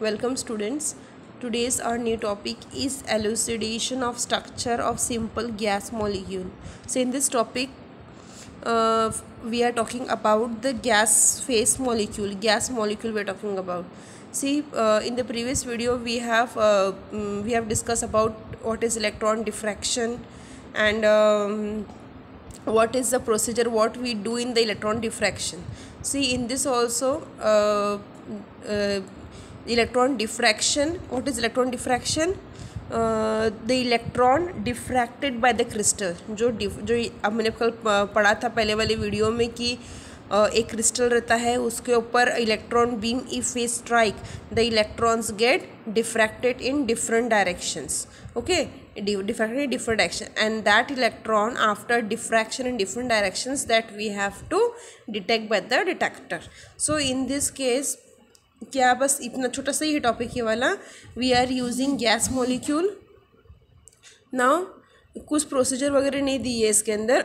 Welcome students. Today's our new topic is elucidation of structure of simple gas molecule. So in this topic we are talking about the gas phase molecule. Gas molecule we are talking about. See in the previous video we have discussed about what is electron diffraction and what is the procedure, what we do in the electron diffraction. See in this also electron diffraction. What is electron diffraction? The electron diffracted by the crystal. जो अब मैंने कल पढ़ा था पहले वाले video में कि एक क्रिस्टल रहता है, उसके ऊपर electron beam if we strike the electrons get diffracted in different directions. Okay, diffracted in different direction, and that electron after diffraction in different directions that we have to detect by the detector. So in this case क्या बस इतना छोटा सा ही topic ये वाला. We are using gas molecule. Now कुछ procedure वगैरह नहीं दी है इसके अंदर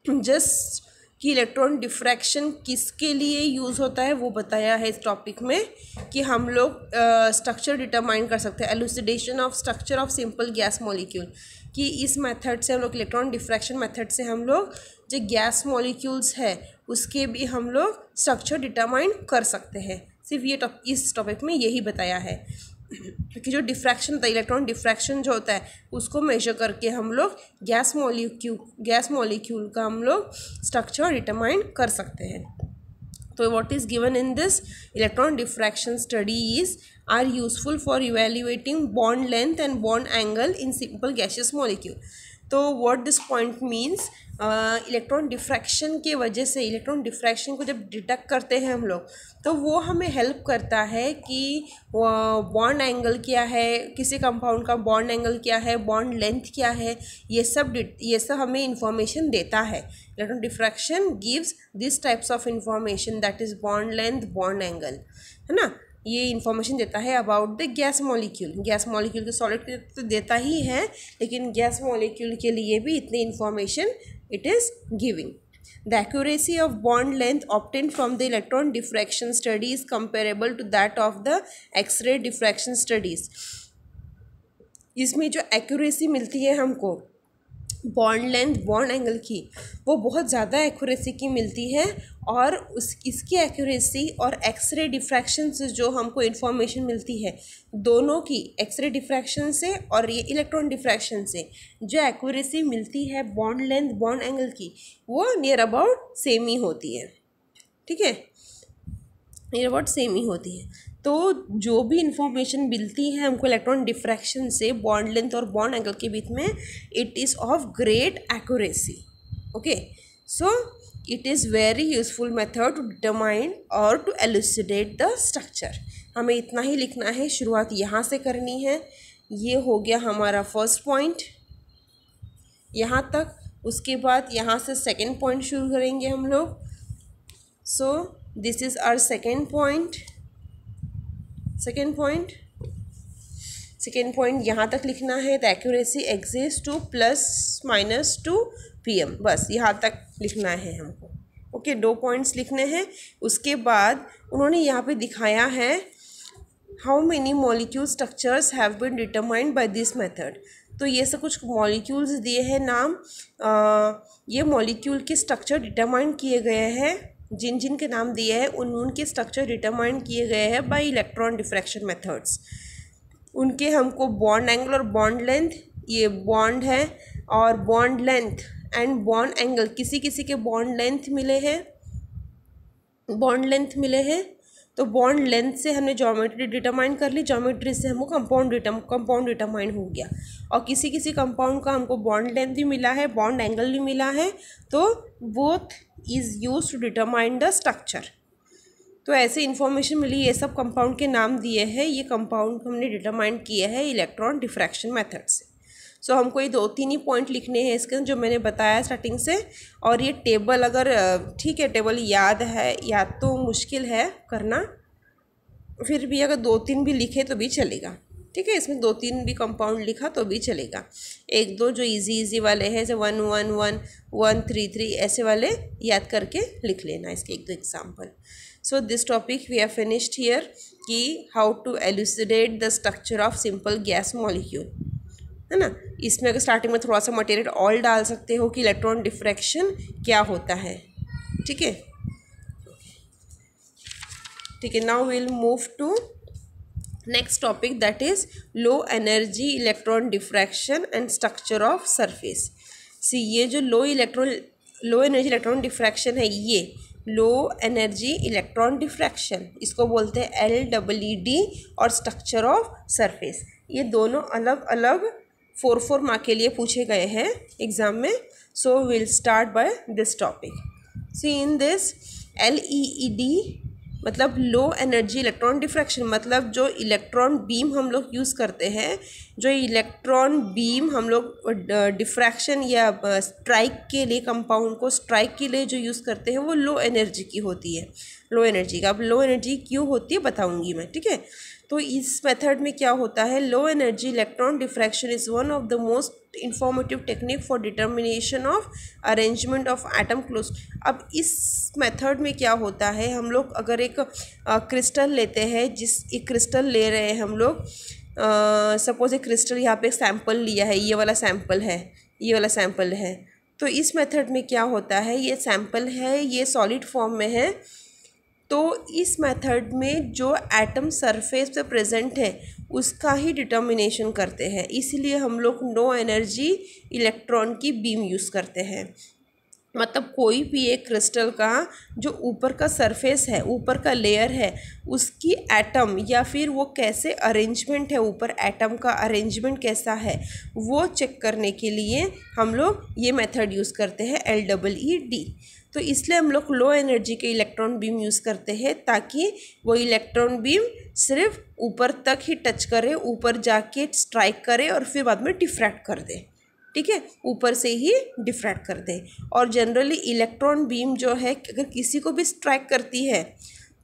जस्ट कि इलेक्ट्रॉन डिफ्रैक्शन किसके लिए यूज़ होता है वो बताया है इस टॉपिक में, कि हम लोग स्ट्रक्चर डिटरमाइन कर सकते हैं. Elucidation of structure of simple gas molecule, कि इस मेथड से हम लोग इलेक्ट्रॉन डिफ्रैक्शन मेथड से हम लोग जो गैस मॉलिक्यूल्स है उसके भी हम लोग स्ट्रक्चर डिटरमाइन कर सकते हैं. सिर्फ ये इस टॉपिक में यही बताया है कि जो डिफ्रैक्शन होता है, इलेक्ट्रॉन डिफ्रैक्शन जो होता है उसको मेजर करके हम लोग गैस मॉलिक्यूल का हम लोग स्ट्रक्चर डिटरमाइन कर सकते हैं. तो what is given in this electron diffraction studies are useful for evaluating bond length and bond angle in simple gaseous molecule. तो what this point means, electron diffraction के वजह से इलेक्ट्रॉन डिफ्रैक्शन को जब डिटेक्ट करते हैं हम लोग तो वो हमें हेल्प करता है कि बॉन्ड एंगल क्या है, किसी कंपाउंड का बॉन्ड एंगल क्या है, बॉन्ड लेंथ क्या है, ये सब हमें इंफॉर्मेशन देता है. Electron diffraction gives this types of information, that is bond length, bond angle, है ना. ये इन्फॉर्मेशन देता है about the gas molecule. Gas molecule के सॉलिड तो देता ही है, लेकिन गैस मॉलिक्यूल के लिए भी इतनी information it is giving. The accuracy of bond length obtained from the electron diffraction study is comparable to that of the X-ray diffraction studies. इसमें जो एक्यूरेसी मिलती है हमको बॉन्ड लेंथ, बॉन्ड एंगल की, वो बहुत ज़्यादा एक्यूरेसी की मिलती है. और इसकी एक्यूरेसी और एक्सरे डिफ्रैक्शन से जो हमको इन्फॉर्मेशन मिलती है, दोनों की, एक्सरे डिफ्रैक्शन से और ये इलेक्ट्रॉन डिफ्रैक्शन से जो एक्यूरेसी मिलती है बॉन्ड लेंथ, बॉन्ड एंगल की, वो नियर अबाउट सेम ही होती है. ठीक है, नियर अबाउट सेम ही होती है. तो जो भी इंफॉर्मेशन मिलती है हमको इलेक्ट्रॉन डिफ्रैक्शन से बॉन्ड लेंथ और बॉन्ड एंगल के बीच में, it is of great accuracy. Okay, so it is very useful method to determine और टू एलुसिडेट द स्ट्रक्चर. हमें इतना ही लिखना है, शुरुआत यहाँ से करनी है. ये हो गया हमारा फर्स्ट पॉइंट यहाँ तक. उसके बाद यहाँ से सेकेंड पॉइंट शुरू करेंगे हम लोग. So this is our second point यहाँ तक लिखना है. The accuracy exist to ±2 pm, बस यहाँ तक लिखना है हमको. ओके, 2 पॉइंट्स लिखने हैं. उसके बाद उन्होंने यहाँ पे दिखाया है how many molecule structures have been determined by this method. तो ये सब कुछ मॉलिक्यूल्स दिए हैं नाम. ये मॉलिक्यूल के स्ट्रक्चर डिटरमाइन किए गए हैं, जिन के नाम दिए हैं उनके स्ट्रक्चर डिटरमाइन किए गए हैं बाय इलेक्ट्रॉन डिफ्रैक्शन मेथड्स. उनके हमको बॉन्ड एंगल और बॉन्ड लेंथ, ये बॉन्ड है, और bond length and bond angle, किसी के बॉन्ड लेंथ मिले हैं. तो बॉन्ड लेंथ से हमने ज्योमेट्री डिटरमाइन कर ली, ज्योमेट्री से हमको कंपाउंड डिटरमाइन हो गया. और किसी कंपाउंड का हमको बॉन्ड लेंथ भी मिला है, बॉन्ड एंगल भी मिला है. तो both is use to determine the structure. तो ऐसे इन्फॉर्मेशन मिली, ये सब कंपाउंड के नाम दिए हैं, ये कंपाउंड हमने डिटरमाइन किए हैं इलेक्ट्रॉन डिफ्रैक्शन मेथड से. सो हमको ये 2-3 ही पॉइंट लिखने हैं इसके जो मैंने बताया स्टार्टिंग से. और ये टेबल, अगर ठीक है टेबल याद है, या तो मुश्किल है करना, फिर भी अगर 2-3 भी लिखे तो भी चलेगा. ठीक है, इसमें 2-3 भी कंपाउंड लिखा तो भी चलेगा. 1-2 जो इजी वाले हैं, जैसे 1-1-1, 1-3-3 ऐसे वाले याद करके लिख लेना इसके 1-2 example. So this topic we have finished here कि how to elucidate the structure of simple gas molecule, है ना। इसमें अगर स्टार्टिंग में थोड़ा सा मटेरियल और डाल सकते हो कि इलेक्ट्रॉन डिफ्रैक्शन क्या होता है, ठीक है। ठीक है, now will move to next topic, that is low energy electron diffraction and structure of surface. See ये जो लो एनर्जी इलेक्ट्रॉन डिफ्रैक्शन है, ये लो एनर्जी इलेक्ट्रॉन डिफ्रैक्शन, इसको बोलते हैं LEED, और स्ट्रक्चर ऑफ सरफेस, ये दोनों अलग अलग 4 मार्क के लिए पूछे गए हैं एग्जाम में। So will start by this topic. See in this LEED मतलब लो एनर्जी इलेक्ट्रॉन डिफ्रैक्शन, मतलब जो इलेक्ट्रॉन बीम हम लोग यूज़ करते हैं, जो इलेक्ट्रॉन बीम हम लोग डिफ्रैक्शन या स्ट्राइक के लिए, कंपाउंड को स्ट्राइक के लिए जो यूज़ करते हैं, वो लो एनर्जी की होती है, लो एनर्जी का। अब लो एनर्जी क्यों होती है बताऊंगी मैं, ठीक है। तो इस मेथड में क्या होता है, लो energy electron diffraction is one of the most informative technique for determination of arrangement of atom close. अब इस मेथड में क्या होता है, हम लोग अगर एक क्रिस्टल लेते हैं, एक क्रिस्टल ले रहे हैं हम लोग, सपोज एक क्रिस्टल, यहाँ पे एक सैम्पल लिया है, ये वाला सैम्पल है, ये वाला सैम्पल है। तो इस मेथड में क्या होता है, ये सैम्पल है, ये सॉलिड फॉर्म में है, तो इस मेथड में जो एटम सरफेस पे प्रेजेंट है उसका ही डिटर्मिनेशन करते हैं, इसलिए हम लोग नो एनर्जी इलेक्ट्रॉन की बीम यूज़ करते हैं। मतलब कोई भी एक क्रिस्टल का जो ऊपर का सरफेस है, ऊपर का लेयर है, उसकी एटम या फिर वो कैसे अरेंजमेंट है, ऊपर एटम का अरेंजमेंट कैसा है, वो चेक करने के लिए हम लोग ये मेथड यूज़ करते हैं LEED। तो इसलिए हम लोग लो एनर्जी के इलेक्ट्रॉन बीम यूज़ करते हैं, ताकि वो इलेक्ट्रॉन बीम सिर्फ ऊपर तक ही टच करे, ऊपर जाके स्ट्राइक करे और फिर बाद में डिफ्रैक्ट कर दे, ठीक है, ऊपर से ही डिफ्रैक्ट कर दे। और जनरली इलेक्ट्रॉन बीम जो है, अगर किसी को भी स्ट्राइक करती है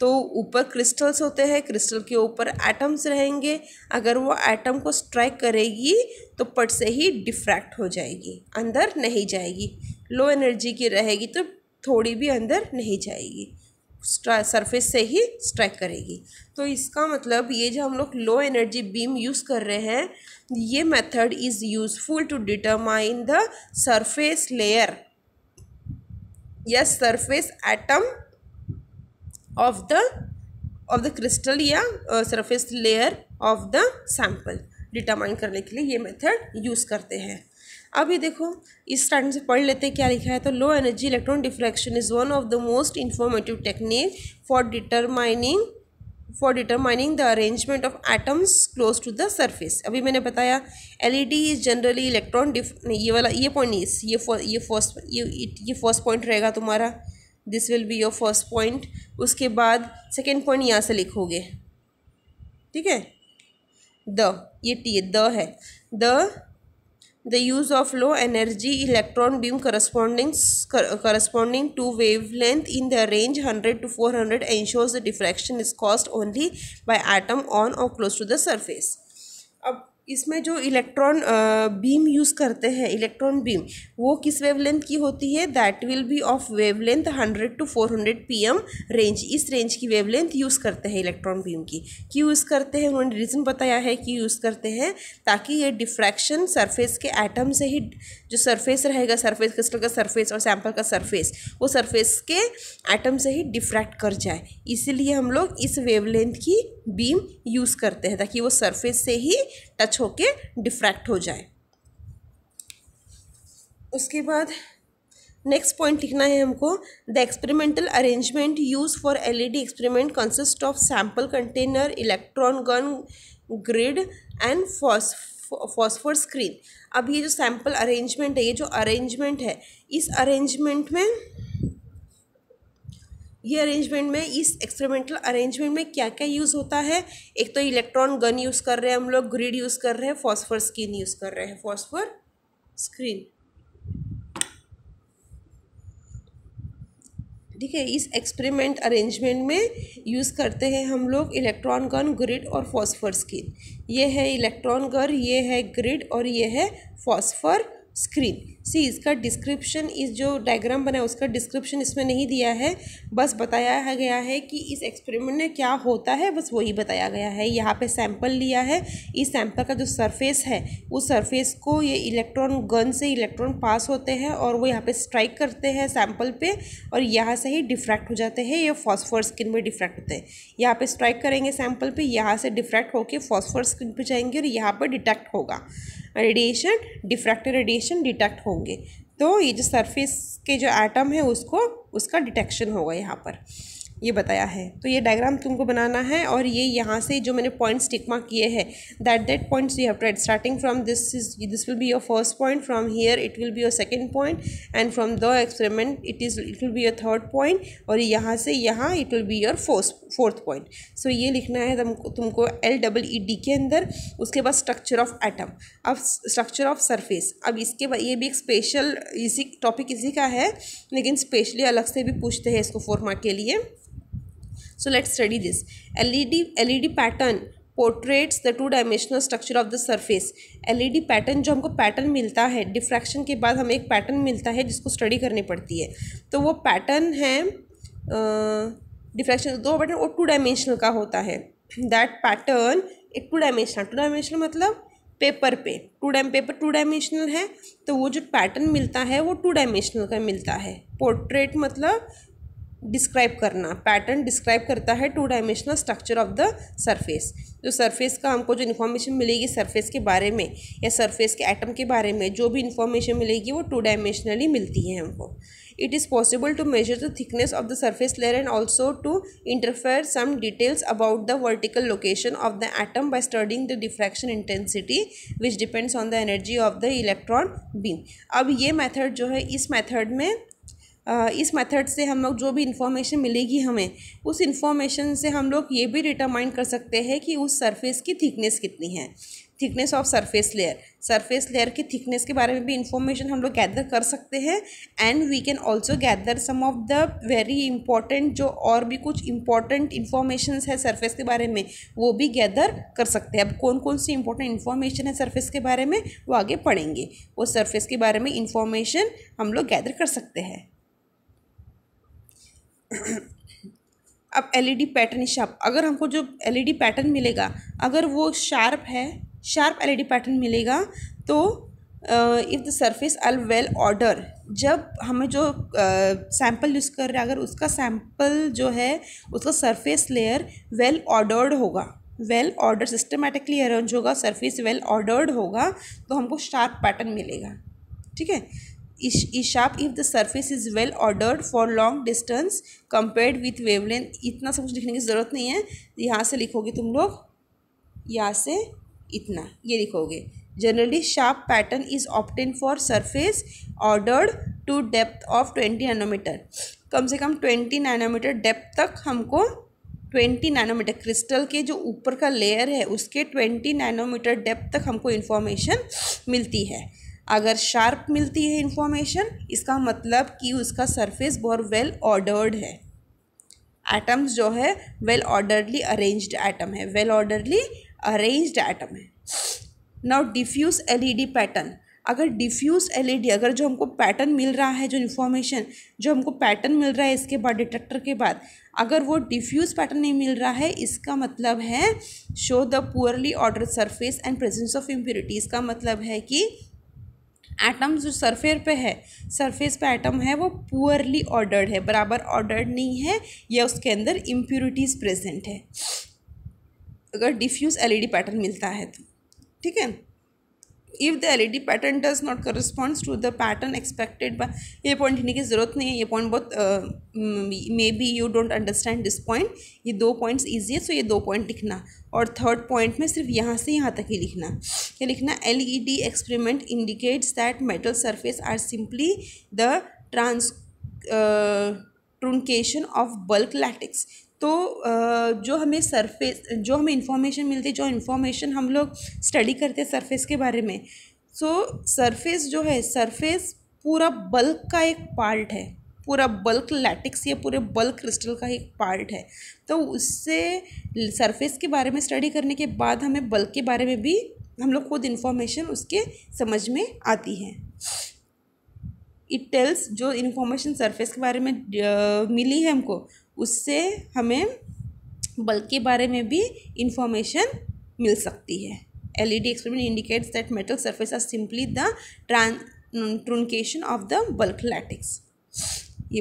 तो ऊपर क्रिस्टल्स होते हैं, क्रिस्टल के ऊपर एटम्स रहेंगे, अगर वो एटम को स्ट्राइक करेगी तो पट से ही डिफ्रैक्ट हो जाएगी, अंदर नहीं जाएगी। लो एनर्जी की रहेगी तो थोड़ी भी अंदर नहीं जाएगी, सरफेस से ही स्ट्राइक करेगी। तो इसका मतलब ये जो हम लोग लो एनर्जी बीम यूज़ कर रहे हैं, ये method is useful to determine the surface layer या surface atom of the crystal या surface layer of the sample determine करने के लिए ये मेथड यूज़ करते हैं। अभी देखो इस स्टार्टिंग से पढ़ लेते हैं क्या लिखा है। तो low energy electron diffraction is one of the most informative technique for determining the arrangement of atoms close to the surface. अभी मैंने बताया LED इज जनरली इलेक्ट्रॉन ये वाला, ये पॉइंट नहीं, ये फर्स्ट पॉइंट रहेगा तुम्हारा, this will be your first point. उसके बाद सेकेंड पॉइंट यहाँ से लिखोगे, ठीक है। ये T द है, the use of low energy electron beam corresponding to wavelength in the range 100 to 400 ensures the diffraction is caused only by atom on or close to the surface। अब इसमें जो इलेक्ट्रॉन बीम यूज़ करते हैं, electron beam, वो किस wavelength की होती है, that will be of wavelength 100 to 400 PM range. इस रेंज की वेवलेंथ यूज़ करते हैं इलेक्ट्रॉन बीम की। क्यों यूज़ करते हैं, उन्होंने रीज़न बताया है कि यूज़ करते हैं ताकि ये डिफ्रैक्शन सरफेस के एटम से ही, जो सरफेस रहेगा, सरफेस क्रिस्टल का सरफेस और सैंपल का सरफेस, वो सरफेस के एटम से ही डिफ्रैक्ट कर जाए। इसीलिए हम लोग इस वेवलेंथ की बीम यूज़ करते हैं ताकि वो सरफेस से ही टच होके डिफ्रैक्ट हो जाए। उसके बाद नेक्स्ट पॉइंट लिखना है हमको, the experimental arrangement use for LED experiment consist of sample container, electron gun, grid and phosphor screen. अब ये जो सैंपल अरेंजमेंट है, ये जो अरेंजमेंट है, इस अरेंजमेंट में, ये अरेंजमेंट में, इस एक्सपेरिमेंटल अरेंजमेंट में क्या क्या यूज़ होता है। एक तो इलेक्ट्रॉन गन यूज़ कर रहे हैं हम लोग, ग्रिड यूज़ कर रहे हैं, फॉस्फोर स्क्रीन यूज़ कर रहे हैं, फॉस्फोर स्क्रीन, ठीक है। इस एक्सपेरिमेंट अरेंजमेंट में यूज़ करते हैं हम लोग इलेक्ट्रॉन गन, ग्रिड और फॉस्फोर स्क्रीन। ये है इलेक्ट्रॉन गन, ये है ग्रिड और ये है फॉस्फोर स्क्रीन। सी इसका डिस्क्रिप्शन, इस जो डायग्राम बना है उसका डिस्क्रिप्शन इसमें नहीं दिया है, बस बताया गया है कि इस एक्सपेरिमेंट में क्या होता है, बस वही बताया गया है। यहाँ पे सैंपल लिया है, इस सैंपल का जो सरफेस है उस सरफेस को ये इलेक्ट्रॉन गन से इलेक्ट्रॉन पास होते हैं और वो यहाँ पे स्ट्राइक करते हैं सैंपल पे और यहाँ से ही डिफ्रैक्ट हो जाते हैं। ये फॉस्फोर स्क्रीन में डिफ्रैक्ट होते हैं, यहाँ पे स्ट्राइक करेंगे सैंपल पे, यहाँ से डिफ्रैक्ट होकर फॉस्फोर स्क्रीन पे जाएंगे और यहाँ पर डिटेक्ट होगा रेडिएशन, डिफ्रैक्टेड रेडिएशन डिटेक्ट होंगे। तो ये जो सरफेस के जो एटम है उसको उसका डिटेक्शन होगा यहाँ पर, ये बताया है। तो ये डायग्राम तुमको बनाना है और ये यहाँ से जो मैंने पॉइंट्स टिक मार्क किए हैं, that points you have to write starting from this will be your first point, from here it will be your second point and from the experiment it will be your third point और यहाँ से यहाँ it will be your fourth point. So ये लिखना है तुमको LEED के अंदर। उसके बाद स्ट्रक्चर ऑफ एटम, अब स्ट्रक्चर ऑफ सरफेस। अब इसके बाद ये भी एक स्पेशल इसी टॉपिक इसी का है, लेकिन स्पेशली अलग से भी पूछते हैं इसको 4 मार्क के लिए। So let's study this. LED pattern portrays the two-dimensional structure of the surface. LED pattern, जो हमको पैटर्न मिलता है डिफ्रैक्शन के बाद हमें एक पैटर्न मिलता है जिसको स्टडी करनी पड़ती है। तो वो पैटर्न है डिफ्रैक्शन, दो पैटर्न और 2 डायमेंशनल का होता है। दैट पैटर्न एक 2 डायमेंशनल मतलब पेपर पे पेपर 2 डायमेंशनल है, तो वो जो पैटर्न मिलता है वो 2 डायमेंशनल का मिलता है। पोर्ट्रेट मतलब डिस्क्राइब करना, पैटर्न डिस्क्राइब करता है 2 dimensional structure of the surface. जो सरफेस का हमको जो इन्फॉर्मेशन मिलेगी सरफेस के बारे में या सरफेस के एटम के बारे में जो भी इन्फॉर्मेशन मिलेगी वो 2 डायमेंशनली मिलती है हमको। It is possible to measure the thickness of the surface layer and also to interfere some details about the vertical location of the atom by studying the diffraction intensity which depends on the energy of the electron beam. अब ये method जो है, इस method से हम लोग जो भी इंफॉर्मेशन मिलेगी हमें, उस इंफॉर्मेशन से हम लोग ये भी डिटरमाइन कर सकते हैं कि उस सरफेस की थिकनेस कितनी है। थिकनेस ऑफ सरफेस लेयर की थिकनेस के बारे में भी इंफॉर्मेशन हम लोग गैदर कर सकते हैं। And we can also gather some of the very important, जो और भी कुछ इंपॉर्टेंट इंफॉर्मेशन है सरफेस के बारे में वो भी गैदर कर सकते हैं। अब कौन कौन सी इंपॉर्टेंट इन्फॉर्मेशन है सरफेस के बारे में वो आगे पढ़ेंगे। वो सरफेस के बारे में इंफॉर्मेशन हम लोग गैदर कर सकते हैं। अब LED पैटर्न शार्प, अगर हमको जो LED पैटर्न मिलेगा अगर वो शार्प है, शार्प LED पैटर्न मिलेगा तो if the surface are well order, जब हमें जो सैंपल यूज़ कर रहे हैं अगर उसका सैंपल जो है उसका सरफेस लेयर वेल ऑर्डर्ड होगा, वेल ऑर्डर सिस्टमेटिकली अरेंज होगा, सरफेस वेल ऑर्डर्ड होगा तो हमको शार्प पैटर्न मिलेगा। ठीक है, is sharp if the surface is well ordered for long distance compared with wavelength। इतना सब कुछ लिखने की ज़रूरत नहीं है, यहाँ से लिखोगे तुम लोग, यहाँ से इतना ये लिखोगे। Generally sharp pattern is obtain for surface ordered to depth of 20 nanometre. कम से कम 20 नैनोमीटर डेप्थ तक हमको 20 नैनोमीटर क्रिस्टल के जो ऊपर का लेयर है उसके 20 नैनोमीटर डेप्थ तक हमको इन्फॉर्मेशन मिलती है। अगर शार्प मिलती है इंफॉर्मेशन इसका मतलब कि उसका सरफेस बहुत वेल ऑर्डर्ड है, एटम्स जो है वेल ऑर्डरली अरेंज्ड एटम है, वेल ऑर्डरली अरेंज्ड एटम है। नाउ डिफ्यूज LED पैटर्न, अगर डिफ्यूज LED, अगर जो हमको पैटर्न मिल रहा है, जो इन्फॉर्मेशन जो हमको पैटर्न मिल रहा है इसके बाद डिटेक्टर के बाद, अगर वो डिफ्यूज पैटर्न नहीं मिल रहा है इसका मतलब है show the poorly ordered surface and presence of impurity. इसका मतलब है कि एटम जो सरफेस पे एटम है वो पुअरली ऑर्डर्ड है, बराबर ऑर्डर्ड नहीं है या उसके अंदर इम्प्योरिटीज़ प्रेजेंट है अगर डिफ्यूज LED पैटर्न मिलता है तो। ठीक है, if the LED pattern does not corresponds to the pattern expected by, ये पॉइंट लिखने की ज़रूरत नहीं है, ये पॉइंट बहुत maybe you don't understand this point. ये 2 पॉइंट्स ईजी है, सो ये 2 पॉइंट लिखना और थर्ड पॉइंट में सिर्फ यहाँ से यहाँ तक ही लिखना। क्या लिखना? LED experiment indicates that metal surface are simply the truncation of bulk lattice. तो जो हमें इंफॉर्मेशन मिलती है, जो इन्फॉर्मेशन हम लोग स्टडी करते हैं सरफेस के बारे में, सो सरफेस जो है, सरफेस पूरा बल्क का एक पार्ट है, पूरा बल्क लैटिक्स या पूरे बल्क क्रिस्टल का एक पार्ट है। तो उससे सरफेस के बारे में स्टडी करने के बाद हमें बल्क के बारे में भी हम लोग खुद इन्फॉर्मेशन उसके समझ में आती है। इट टेल्स, जो इन्फॉर्मेशन सरफेस के बारे में मिली है हमको, उससे हमें बल्क के बारे में भी इंफॉर्मेशन मिल सकती है. LED experiment indicates that metal surface are simply the truncation of the bulk lattice. ये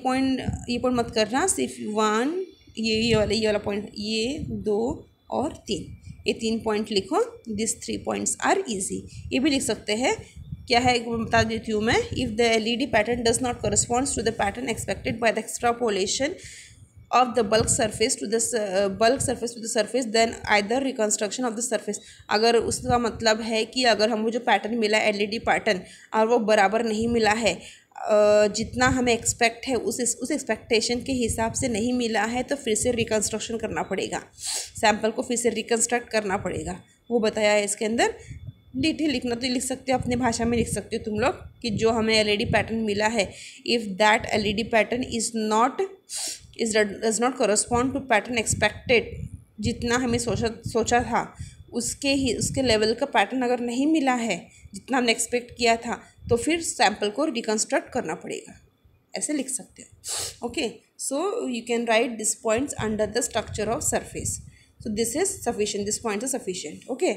पॉइंट मत करना, सिर्फ वन, ये वाला पॉइंट, ये 2 और 3, ये 3 पॉइंट लिखो. This 3 points are easy. ये भी लिख सकते हैं. क्या है बता देती हूँ मैं. If the LED pattern does not corresponds to the pattern expected by the extrapolation of the bulk surface to the surface, then either reconstruction of the surface. अगर उसका मतलब है कि अगर हमको जो पैटर्न मिला LED पैटर्न और वो बराबर नहीं मिला है, जितना हमें एक्सपेक्ट है उस एक्सपेक्टेशन के हिसाब से नहीं मिला है, तो फिर से रिकन्स्ट्रक्शन करना पड़ेगा, सैम्पल को फिर से रिकन्स्ट्रक्ट करना पड़ेगा. वो बताया है इसके अंदर. डिटेल लिखना तो लिख सकते हो, अपने भाषा में लिख सकते हो तुम लोग कि जो हमें LED पैटर्न मिला है, if that LED pattern does not correspond to pattern expected, जितना हमें सोचा था उसके लेवल का पैटर्न अगर नहीं मिला है जितना हमने एक्सपेक्ट किया था, तो फिर सैम्पल को रिकन्स्ट्रक्ट करना पड़ेगा. ऐसे लिख सकते हो. Okay, so you can write this points under the structure of surface. So this is sufficient, this points are sufficient. Okay.